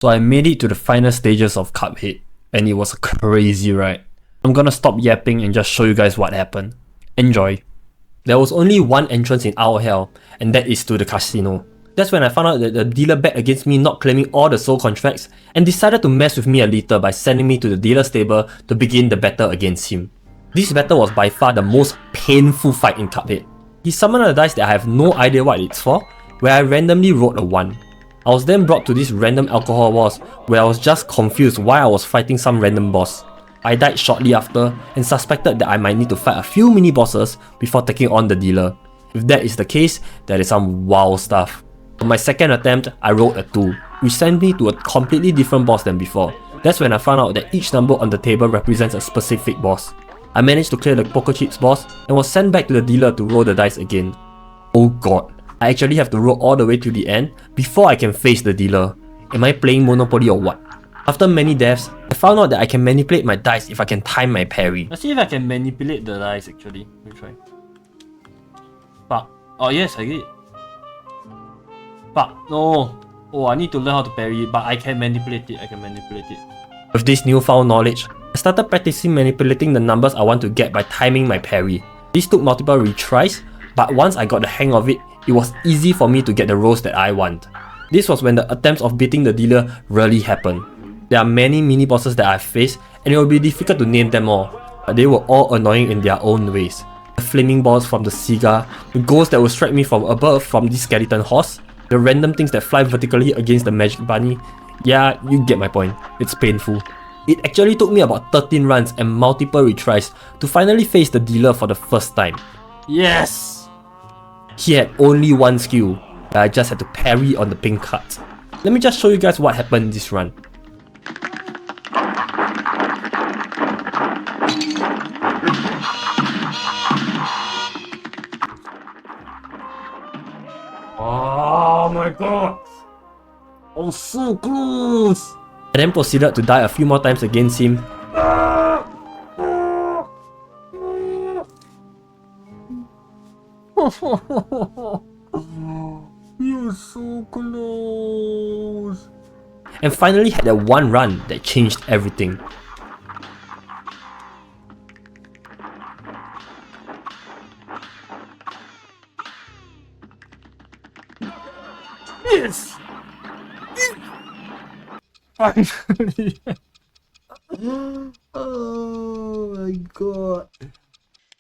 So I made it to the final stages of Cuphead, and it was a crazy ride. I'm gonna stop yapping and just show you guys what happened. Enjoy. There was only one entrance in our hell, and that is to the casino. That's when I found out that the dealer bet against me not claiming all the soul contracts and decided to mess with me a little by sending me to the dealer stable to begin the battle against him. This battle was by far the most painful fight in Cuphead. He summoned a dice that I have no idea what it's for, where I randomly rolled a 1. I was then brought to this random alcohol wars where I was just confused why I was fighting some random boss. I died shortly after and suspected that I might need to fight a few mini bosses before taking on the dealer. If that is the case, that is some wow stuff. On my second attempt, I rolled a 2, which sent me to a completely different boss than before. That's when I found out that each number on the table represents a specific boss. I managed to clear the poker chips boss and was sent back to the dealer to roll the dice again. Oh god. I actually have to roll all the way to the end before I can face the dealer. Am I playing Monopoly or what? After many deaths, I found out that I can manipulate my dice if I can time my parry. Let's see if I can manipulate the dice actually. Let me try. Fuck. Oh yes, I did. Fuck, no. Oh, I need to learn how to parry, but I can manipulate it. With this newfound knowledge, I started practicing manipulating the numbers I want to get by timing my parry. This took multiple retries, but once I got the hang of it, it was easy for me to get the rolls that I want. This was when the attempts of beating the dealer really happened. There are many mini bosses that I've faced, and it will be difficult to name them all, but they were all annoying in their own ways. The flaming balls from the cigar, the ghosts that will strike me from above from the skeleton horse, the random things that fly vertically against the magic bunny. Yeah, you get my point. It's painful. It actually took me about 13 runs and multiple retries to finally face the dealer for the first time. Yes! He had only one skill, but I just had to parry on the pink cards. Let me just show you guys what happened this run. Oh my god! I was so close! I then proceeded to die a few more times against him. You're so close! And finally had that one run that changed everything. Yes! Finally! Oh my god.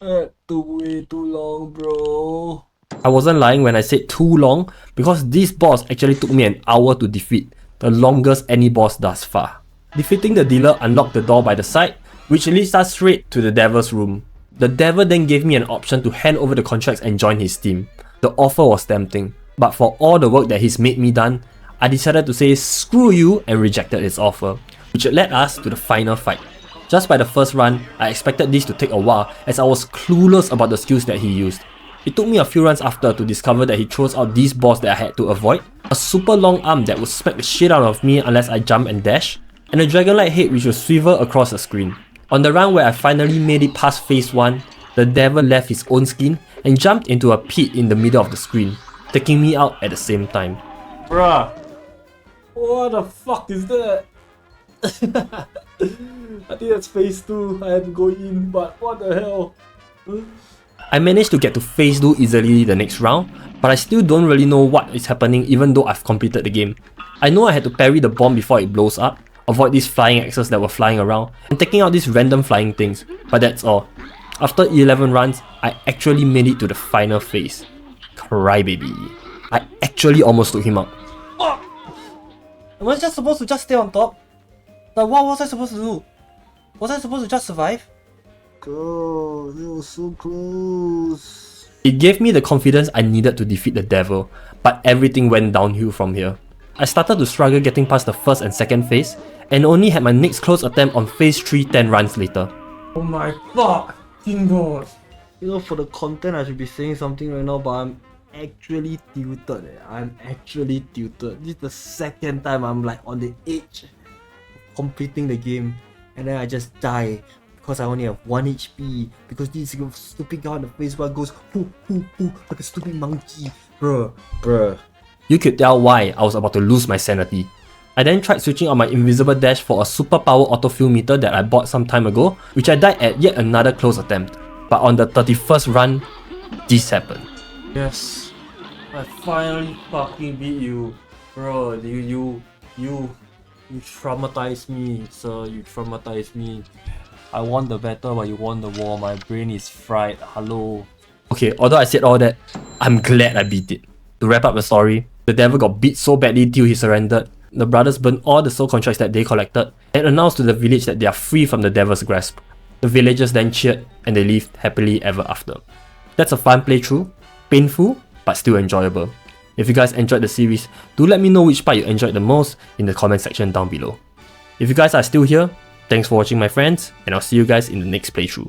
I had to wait too long, bro. I wasn't lying when I said too long, because this boss actually took me an hour to defeat, the longest any boss thus far. Defeating the dealer unlocked the door by the side, which leads us straight to the devil's room. The devil then gave me an option to hand over the contracts and join his team. The offer was tempting, but for all the work that he's made me done, I decided to say screw you and rejected his offer, which led us to the final fight. Just by the first run, I expected this to take a while as I was clueless about the skills that he used. It took me a few runs after to discover that he throws out this boss that I had to avoid, a super long arm that would smack the shit out of me unless I jump and dash, and a dragon-like head which would swivel across the screen. On the run where I finally made it past phase 1, the devil left his own skin and jumped into a pit in the middle of the screen, taking me out at the same time. Bruh, what the fuck is that? I think that's phase 2, I had to go in, but what the hell? I managed to get to phase 2 easily the next round, but I still don't really know what is happening even though I've completed the game. I know I had to parry the bomb before it blows up, avoid these flying axes that were flying around, and taking out these random flying things, but that's all. After 11 runs, I actually made it to the final phase. Crybaby. I actually almost took him out. Am I just supposed to just stay on top? Like, what was I supposed to do? Was I supposed to just survive? God, it was so close. It gave me the confidence I needed to defeat the devil, but everything went downhill from here. I started to struggle getting past the first and second phase, and only had my next close attempt on phase 3 10 runs later. Oh my fucking god. You know, for the content I should be saying something right now, but I'm actually tilted. I'm actually tilted. This is the second time I'm like on the edge of completing the game, and then I just die because I only have 1 HP, because this stupid guy on the phase 1 goes hoo hoo hoo like a stupid monkey. Bruh. You could tell why I was about to lose my sanity. I then tried switching on my invisible dash for a superpower autofill meter that I bought some time ago, which I died at yet another close attempt. But on the 31st run, this happened. Yes, I finally fucking beat you. Bro, you traumatized me, sir, you traumatized me. I won the battle but you won the war, my brain is fried, hello. Okay, although I said all that, I'm glad I beat it. To wrap up the story, the devil got beat so badly till he surrendered. The brothers burned all the soul contracts that they collected and announced to the village that they are free from the devil's grasp. The villagers then cheered and they lived happily ever after. That's a fun playthrough, painful but still enjoyable. If you guys enjoyed the series, do let me know which part you enjoyed the most in the comment section down below. If you guys are still here, thanks for watching my friends, and I'll see you guys in the next playthrough.